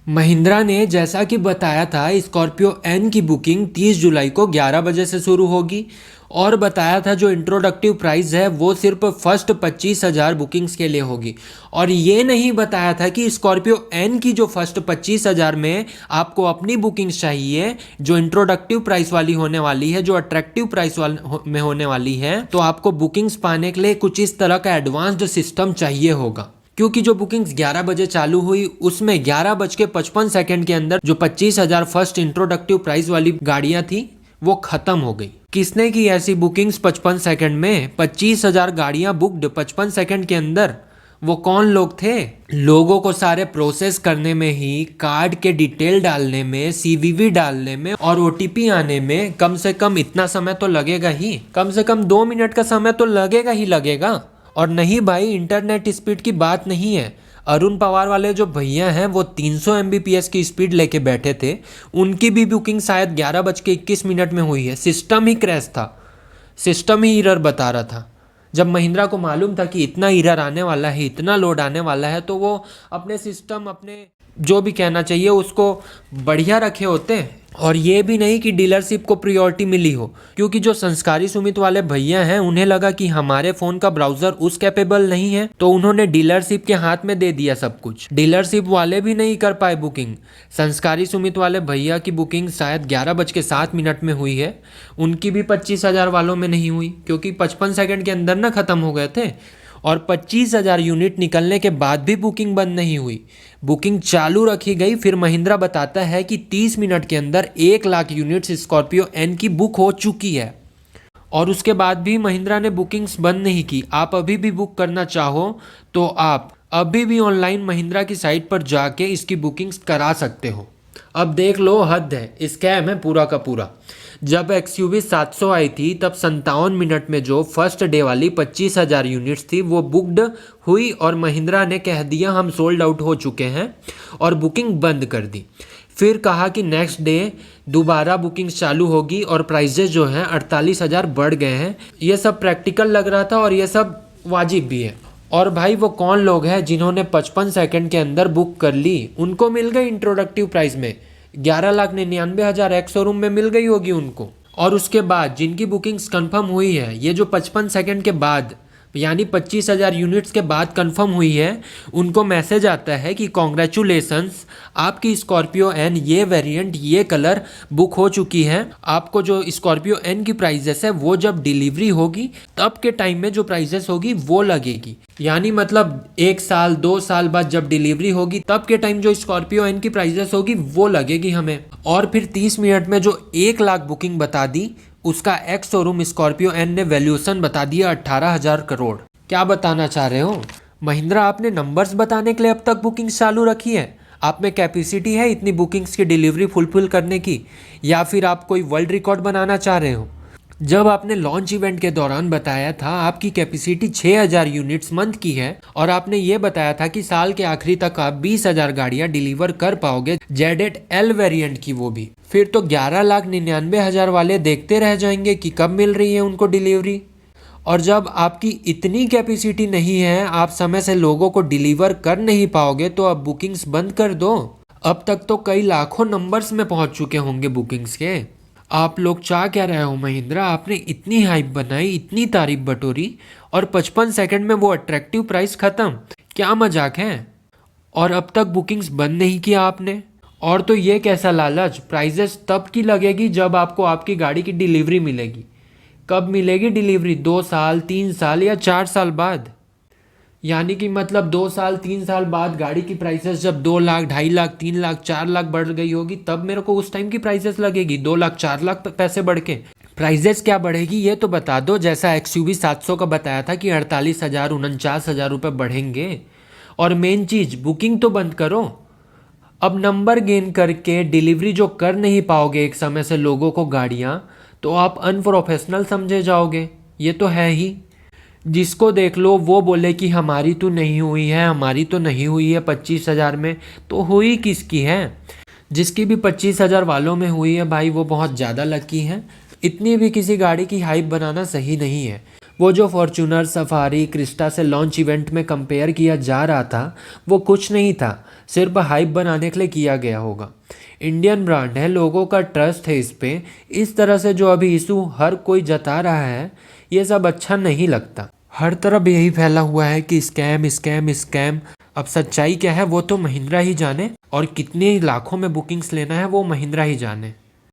महिंद्रा ने जैसा कि बताया था स्कॉर्पियो एन की बुकिंग 30 जुलाई को 11 बजे से शुरू होगी और बताया था जो इंट्रोडक्टिव प्राइस है वो सिर्फ फर्स्ट 25,000 बुकिंग्स के लिए होगी। और ये नहीं बताया था कि स्कॉर्पियो एन की जो फर्स्ट 25,000 में आपको अपनी बुकिंग्स चाहिए, जो इंट्रोडक्टिव प्राइस वाली होने वाली है, जो अट्रैक्टिव प्राइस में होने वाली है, तो आपको बुकिंग्स पाने के लिए कुछ इस तरह का एडवांस्ड सिस्टम चाहिए होगा। क्योंकि जो बुकिंग्स 11 बजे चालू हुई उसमें 11:55 के अंदर जो 25,000 फर्स्ट इंट्रोडक्टिव प्राइस वाली गाड़ियां थी वो खत्म हो गई। किसने की ऐसी बुकिंग्स 55 सेकंड में? 25,000 गाड़ियां बुक्ड 55 सेकंड के अंदर। वो कौन लोग थे? लोगों को सारे प्रोसेस करने में ही, कार्ड के डिटेल डालने में, सीवीवी डालने में और ओटीपी आने में कम से कम इतना समय तो लगेगा ही। कम से कम 2 मिनट का समय तो लगेगा ही लगेगा। और नहीं भाई, इंटरनेट स्पीड की बात नहीं है। अरुण पवार वाले जो भैया हैं वो 300 Mbps की स्पीड लेके बैठे थे, उनकी भी बुकिंग शायद 11:21 में हुई है। सिस्टम ही क्रैश था, सिस्टम ही एरर बता रहा था। जब महिंद्रा को मालूम था कि इतना एरर आने वाला है, इतना लोड आने वाला है, तो वो अपने सिस्टम, अपने जो भी कहना चाहिए उसको बढ़िया रखे होते। और ये भी नहीं कि डीलरशिप को प्रायोरिटी मिली हो, क्योंकि जो संस्कारी सुमित वाले भैया हैं उन्हें लगा कि हमारे फ़ोन का ब्राउज़र उस कैपेबल नहीं है, तो उन्होंने डीलरशिप के हाथ में दे दिया सब कुछ। डीलरशिप वाले भी नहीं कर पाए बुकिंग। संस्कारी सुमित वाले भैया की बुकिंग शायद 11:07 में हुई है, उनकी भी 25,000 वालों में नहीं हुई, क्योंकि 55 सेकंड के अंदर ना ख़त्म हो गए थे। और 25,000 यूनिट निकलने के बाद भी बुकिंग बंद नहीं हुई, बुकिंग चालू रखी गई। फिर महिंद्रा बताता है कि 30 मिनट के अंदर 1 लाख यूनिट्स स्कॉर्पियो एन की बुक हो चुकी है। और उसके बाद भी महिंद्रा ने बुकिंग्स बंद नहीं की। आप अभी भी बुक करना चाहो तो आप अभी भी ऑनलाइन महिंद्रा की साइट पर जाके इसकी बुकिंग्स करा सकते हो। अब देख लो, हद है, स्कैम है पूरा का पूरा। जब XUV 700 आई थी तब 57 मिनट में जो फर्स्ट डे वाली 25,000 यूनिट्स थी वो बुकड हुई और महिंद्रा ने कह दिया हम सोल्ड आउट हो चुके हैं और बुकिंग बंद कर दी। फिर कहा कि नेक्स्ट डे दोबारा बुकिंग चालू होगी और प्राइजेस जो हैं 48,000 बढ़ गए हैं। ये सब प्रैक्टिकल लग रहा था और ये सब वाजिब भी है। और भाई वो कौन लोग हैं जिन्होंने 55 सेकंड के अंदर बुक कर ली? उनको मिल गई इंट्रोडक्टिव प्राइस में 11,99,000 एक्स शोरूम में मिल गई होगी उनको। और उसके बाद जिनकी बुकिंग्स कंफर्म हुई है, ये जो 55 सेकंड के बाद यानी 25,000 यूनिट्स के बाद कंफर्म हुई है, उनको मैसेज आता है कि कॉन्ग्रेचुलेसन्स, आपकी स्कॉर्पियो एन ये वेरिएंट ये कलर बुक हो चुकी है। आपको जो स्कॉर्पियो एन की प्राइजेस है वो जब डिलीवरी होगी तब के टाइम में जो प्राइजेस होगी वो लगेगी। यानी मतलब 1 साल 2 साल बाद जब डिलीवरी होगी तब के टाइम जो स्कॉर्पियो एन की प्राइजेस होगी वो लगेगी हमें। और फिर 30 मिनट में जो 1 लाख बुकिंग बता दी, उसका एक्स शोरूम स्कॉर्पियो एन ने वैल्यूएशन बता दिया 18,000 करोड़। क्या बताना चाह रहे हो महिंद्रा? आपने नंबर्स बताने के लिए अब तक बुकिंग्स चालू रखी है? आप में कैपेसिटी है इतनी बुकिंग्स की डिलीवरी फुलफिल करने की, या फिर आप कोई वर्ल्ड रिकॉर्ड बनाना चाह रहे हो? जब आपने लॉन्च इवेंट के दौरान बताया था आपकी कैपेसिटी 6,000 यूनिट्स मंथ की है और आपने ये बताया था कि साल के आखिरी तक आप 20,000 गाड़ियां डिलीवर कर पाओगे, Z8L वेरिएंट की वो भी, फिर तो 11,99,000 वाले देखते रह जाएंगे कि कब मिल रही है उनको डिलीवरी। और जब आपकी इतनी कैपेसिटी नहीं है, आप समय से लोगों को डिलीवर कर नहीं पाओगे, तो अब बुकिंग्स बंद कर दो। अब तक तो कई लाखों नंबर्स में पहुंच चुके होंगे बुकिंग्स के। आप लोग चाह क्या रहे हो महिंद्रा? आपने इतनी हाइप बनाई, इतनी तारीफ बटोरी और 55 सेकंड में वो अट्रैक्टिव प्राइस खत्म। क्या मजाक है? और अब तक बुकिंग्स बंद नहीं किया आपने। और तो ये कैसा लालच? प्राइजेस तब की लगेगी जब आपको आपकी गाड़ी की डिलीवरी मिलेगी। कब मिलेगी डिलीवरी? 2 साल 3 साल या 4 साल बाद? यानी कि मतलब 2 साल 3 साल बाद गाड़ी की प्राइसेस जब 2 लाख 2.5 लाख 3 लाख 4 लाख बढ़ गई होगी, तब मेरे को उस टाइम की प्राइसेस लगेगी 2 लाख 4 लाख पैसे बढ़ के। प्राइजेस क्या बढ़ेगी ये तो बता दो। जैसा XUV 700 का बताया था कि 48,000 49,000 रुपये बढ़ेंगे। और मेन चीज़, बुकिंग तो बंद करो। अब नंबर गेन करके डिलीवरी जो कर नहीं पाओगे एक समय से लोगों को गाड़ियाँ, तो आप अनप्रोफेशनल समझे जाओगे। ये तो है ही। जिसको देख लो वो बोले कि हमारी तो नहीं हुई है, हमारी तो नहीं हुई है 25,000 में, तो हुई किसकी है? जिसकी भी 25,000 वालों में हुई है भाई, वो बहुत ज़्यादा लकी है। इतनी भी किसी गाड़ी की हाइप बनाना सही नहीं है। वो जो फॉर्च्यूनर, सफारी, क्रिस्टा से लॉन्च इवेंट में कंपेयर किया जा रहा था वो कुछ नहीं था, सिर्फ हाइप बनाने के लिए किया गया होगा। इंडियन ब्रांड है, लोगों का ट्रस्ट है इस पे। इस तरह से जो अभी इशू हर कोई जता रहा है ये सब अच्छा नहीं लगता। हर तरफ यही फैला हुआ है कि स्कैम स्कैम स्कैम। अब सच्चाई क्या है वो तो महिंद्रा ही जाने, और कितने लाखों में बुकिंग्स लेना है वो महिंद्रा ही जाने।